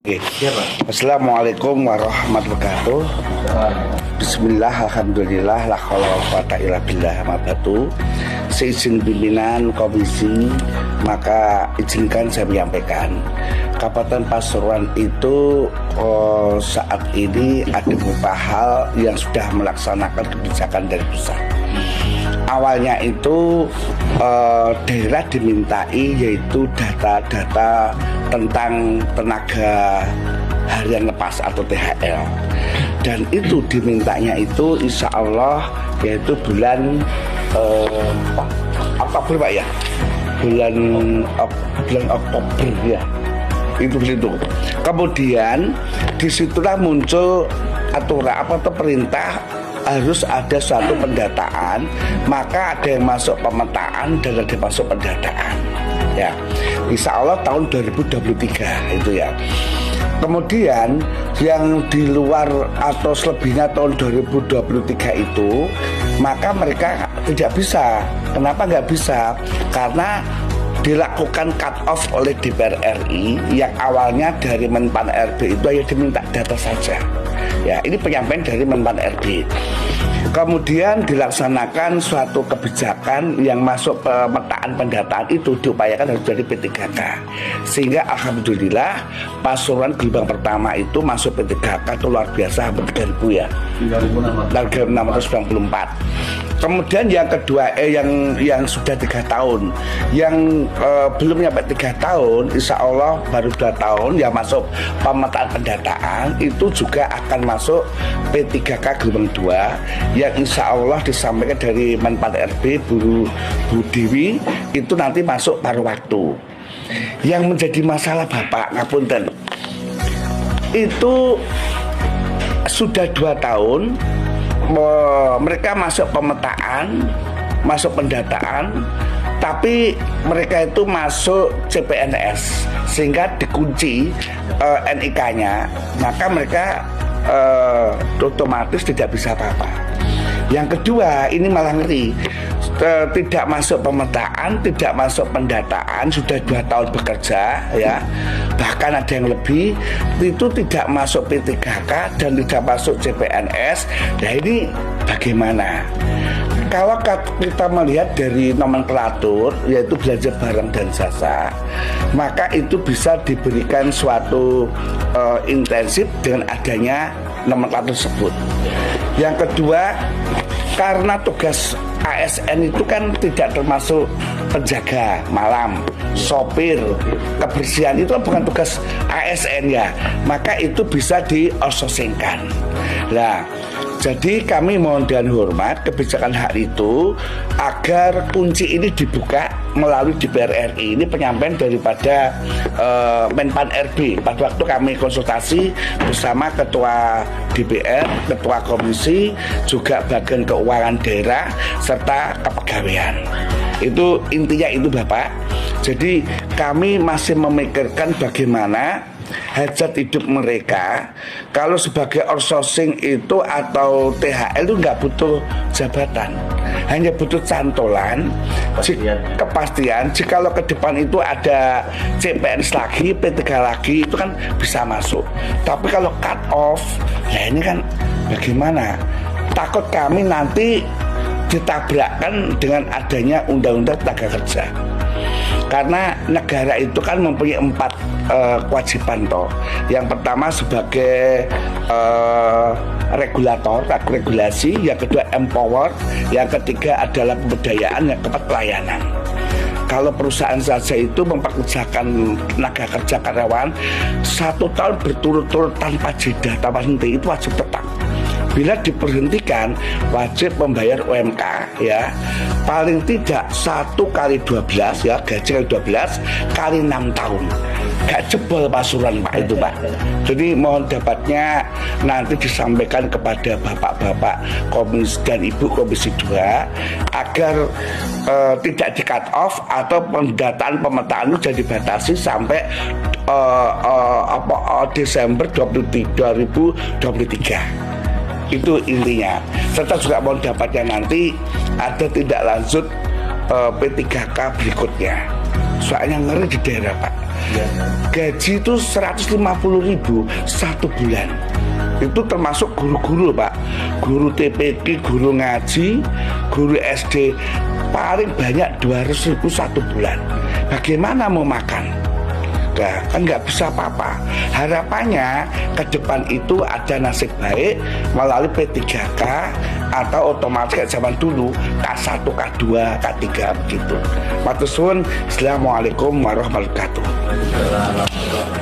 Oke. Assalamualaikum warahmatullahi wabarakatuh. Bismillah, alhamdulillah, la haula wala quwata illa billah, mabatu. Seizin pimpinan komisi, maka izinkan saya menyampaikan Kabupaten Pasuruan itu saat ini ada beberapa hal yang sudah melaksanakan kebijakan dari pusat. Awalnya itu daerah dimintai yaitu data-data tentang tenaga harian lepas atau THL, dan itu dimintanya itu insya Allah yaitu bulan Oktober Pak ya, bulan Oktober ya, itu. Kemudian disitulah muncul aturan perintah harus ada suatu pendataan, maka ada yang masuk pemetaan dan ada yang masuk pendataan ya, insya Allah tahun 2023 itu ya. Kemudian yang di luar atau selebihnya tahun 2023 itu, maka mereka tidak bisa. Kenapa nggak bisa? Karena dilakukan cut off oleh DPR RI yang awalnya dari Menpan RB itu hanya diminta data saja. Ya, ini penyampaian dari Menpan RB. Kemudian dilaksanakan suatu kebijakan yang masuk pemetaan pendataan itu diupayakan harus jadi P3K. Sehingga alhamdulillah Pasuruan gelombang pertama itu masuk P3K itu luar biasa, hampir 3.000 ya. 3.694. Kemudian yang kedua yang sudah 3 tahun, yang belum nyampe 3 tahun, insya Allah baru 2 tahun yang masuk pemetaan pendataan itu juga akan masuk P3K gelombang 2 yang insya Allah disampaikan dari Menpan RB Bu Dewi itu nanti masuk paruh waktu. Yang menjadi masalah Bapak ngapunten, itu sudah 2 tahun mereka masuk pemetaan, masuk pendataan, tapi mereka itu masuk CPNS sehingga dikunci NIK-nya, maka mereka otomatis tidak bisa apa-apa. Yang kedua, ini malah ngeri, tidak masuk pemetaan, tidak masuk pendataan, sudah 2 tahun bekerja ya, bahkan ada yang lebih, itu tidak masuk P3K dan tidak masuk CPNS. Nah ini bagaimana? Kalau kita melihat dari nomenklatur yaitu belanja barang dan jasa, maka itu bisa diberikan suatu intensif dengan adanya nomenklatur tersebut. Yang kedua, karena tugas ASN itu kan tidak termasuk penjaga malam, sopir, kebersihan, itu bukan tugas ASN ya, maka itu bisa di-outsourcingkan. Nah, jadi kami mohon dengan hormat kebijakan hari itu agar kunci ini dibuka melalui DPR RI. Ini penyampaian daripada Menpan RB pada waktu kami konsultasi bersama Ketua DPR, Ketua Komisi, juga bagian keuangan daerah serta kepegawaian. Itu intinya itu Bapak. Jadi kami masih memikirkan bagaimana hajat hidup mereka. Kalau sebagai outsourcing itu atau THL itu nggak butuh jabatan, hanya butuh cantolan, kepastian. Jikalau ke depan itu ada CPNS lagi, P3 lagi, itu kan bisa masuk. Tapi kalau cut off, ya ini kan bagaimana? Takut kami nanti ditabrakkan dengan adanya undang-undang tenaga kerja. Karena negara itu kan mempunyai 4 kewajiban toh. Yang pertama sebagai regulator, regulasi, yang kedua empower, yang ketiga adalah pemberdayaan, yang keempat pelayanan. Kalau perusahaan saja itu mempekerjakan tenaga kerja karyawan 1 tahun berturut-turut tanpa jeda, tanpa henti, itu wajib tetap. Bila diberhentikan wajib membayar UMK ya, paling tidak 1 kali 12 ya, gaji kali 12 kali 6 tahun. Gak jebol Pasuruan Pak itu Pak. Jadi mohon dapatnya nanti disampaikan kepada bapak-bapak komisi dan ibu komisi 2 agar tidak di cut off atau pendataan pemetaan itu jadi dibatasi sampai Desember 2023. Itu intinya. Serta juga mau dapatnya nanti ada tindak lanjut P3K berikutnya. Soalnya ngeri di daerah Pak. gaji itu 150.000 satu bulan. Itu termasuk guru-guru Pak, guru TPQ, guru ngaji, guru SD, paling banyak 200.000 satu bulan. Bagaimana mau makan? Nah, kan nggak bisa apa-apa. Harapannya ke depan itu ada nasib baik melalui P3K atau otomatis kayak zaman dulu K1, K2, K3 begitu. Matur suwun. Assalamualaikum warahmatullahi wabarakatuh.